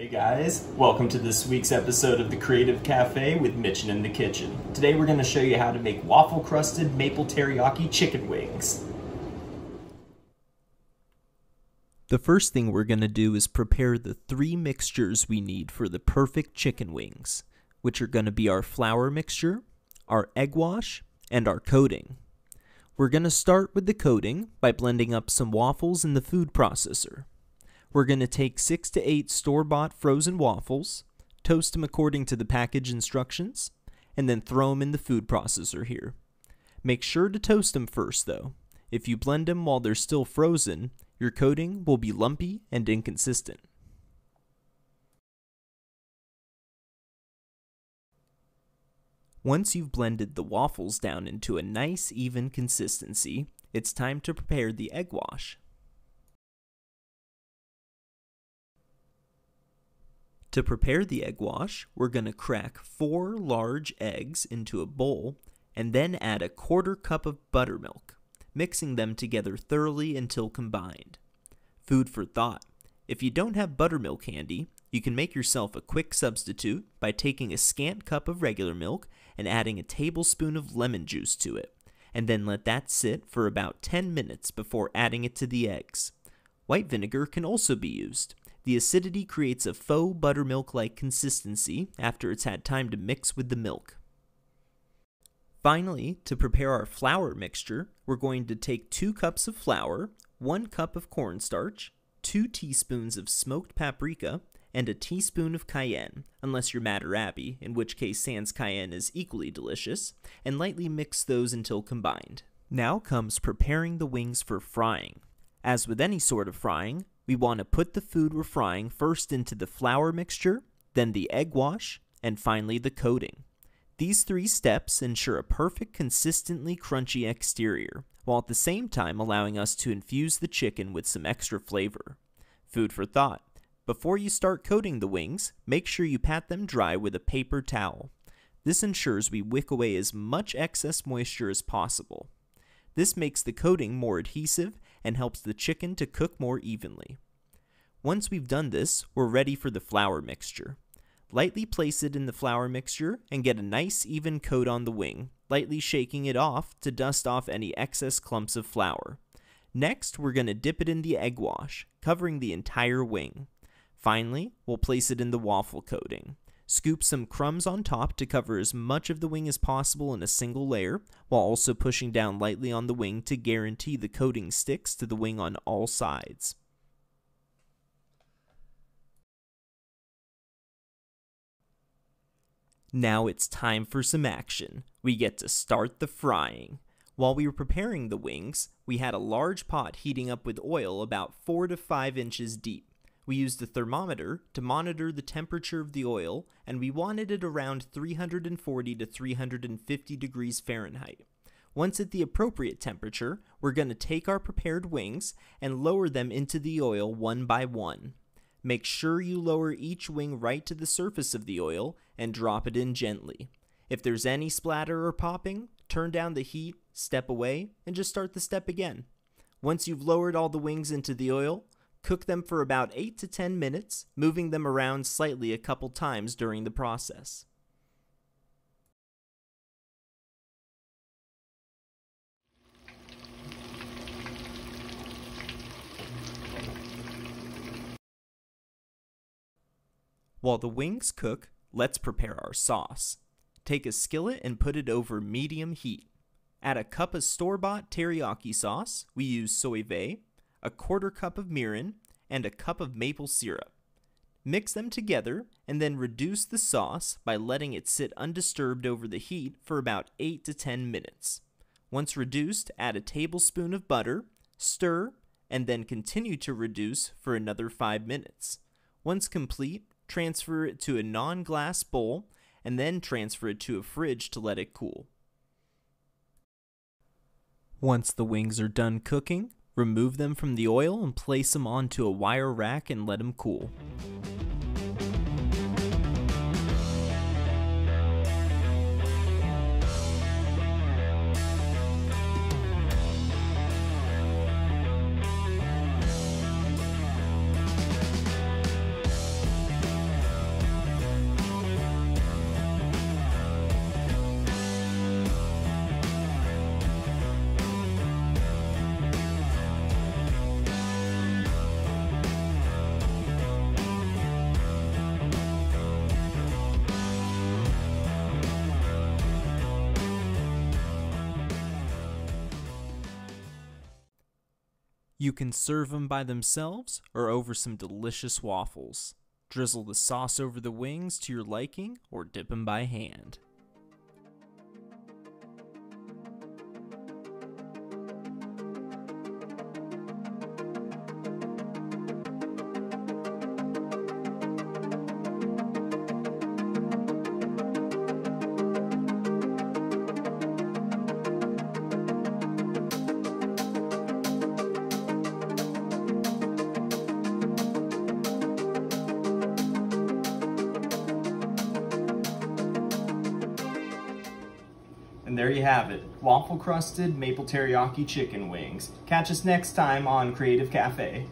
Hey guys, welcome to this week's episode of the Creative Cafe with Mitchin in the Kitchen. Today we're going to show you how to make waffle-crusted maple teriyaki chicken wings. The first thing we're going to do is prepare the three mixtures we need for the perfect chicken wings, which are going to be our flour mixture, our egg wash, and our coating. We're going to start with the coating by blending up some waffles in the food processor. We're going to take 6 to 8 store-bought frozen waffles, toast them according to the package instructions, and then throw them in the food processor here. Make sure to toast them first though. If you blend them while they're still frozen, your coating will be lumpy and inconsistent. Once you've blended the waffles down into a nice even consistency, it's time to prepare the egg wash. To prepare the egg wash, we're going to crack 4 large eggs into a bowl and then add a 1/4 cup of buttermilk, mixing them together thoroughly until combined. Food for thought. If you don't have buttermilk handy, you can make yourself a quick substitute by taking a scant cup of regular milk and adding a tablespoon of lemon juice to it, and then let that sit for about 10 minutes before adding it to the eggs. White vinegar can also be used. The acidity creates a faux buttermilk-like consistency after it's had time to mix with the milk. Finally, to prepare our flour mixture, we're going to take 2 cups of flour, 1 cup of cornstarch, 2 teaspoons of smoked paprika, and a teaspoon of cayenne, unless you're Matt or Abby, in which case sans cayenne is equally delicious, and lightly mix those until combined. Now comes preparing the wings for frying. As with any sort of frying, we want to put the food we're frying first into the flour mixture, then the egg wash, and finally the coating. These 3 steps ensure a perfect, consistently crunchy exterior, while at the same time allowing us to infuse the chicken with some extra flavor. Food for thought. Before you start coating the wings, make sure you pat them dry with a paper towel. This ensures we wick away as much excess moisture as possible. This makes the coating more adhesive and helps the chicken to cook more evenly. Once we've done this, we're ready for the flour mixture. Lightly place it in the flour mixture and get a nice even coat on the wing, lightly shaking it off to dust off any excess clumps of flour. Next, we're going to dip it in the egg wash, covering the entire wing. Finally, we'll place it in the waffle coating. Scoop some crumbs on top to cover as much of the wing as possible in a single layer, while also pushing down lightly on the wing to guarantee the coating sticks to the wing on all sides. Now it's time for some action. We get to start the frying. While we were preparing the wings, we had a large pot heating up with oil about 4 to 5 inches deep. We used a thermometer to monitor the temperature of the oil, and we wanted it around 340 to 350 degrees Fahrenheit. Once at the appropriate temperature, we're going to take our prepared wings and lower them into the oil one by one. Make sure you lower each wing right to the surface of the oil and drop it in gently. If there's any splatter or popping, turn down the heat, step away, and just start the step again. Once you've lowered all the wings into the oil, cook them for about 8 to 10 minutes, moving them around slightly a couple times during the process. While the wings cook, let's prepare our sauce. Take a skillet and put it over medium heat. Add a cup of store-bought teriyaki sauce. We use soy vey, a 1/4 cup of mirin, and a cup of maple syrup. Mix them together and then reduce the sauce by letting it sit undisturbed over the heat for about 8 to 10 minutes. Once reduced, add a tablespoon of butter, stir, and then continue to reduce for another 5 minutes. Once complete, transfer it to a non-glass bowl and then transfer it to a fridge to let it cool. Once the wings are done cooking, remove them from the oil and place them onto a wire rack and let them cool. You can serve them by themselves or over some delicious waffles. Drizzle the sauce over the wings to your liking or dip them by hand. And there you have it, waffle crusted maple teriyaki chicken wings. Catch us next time on Creative Cafe.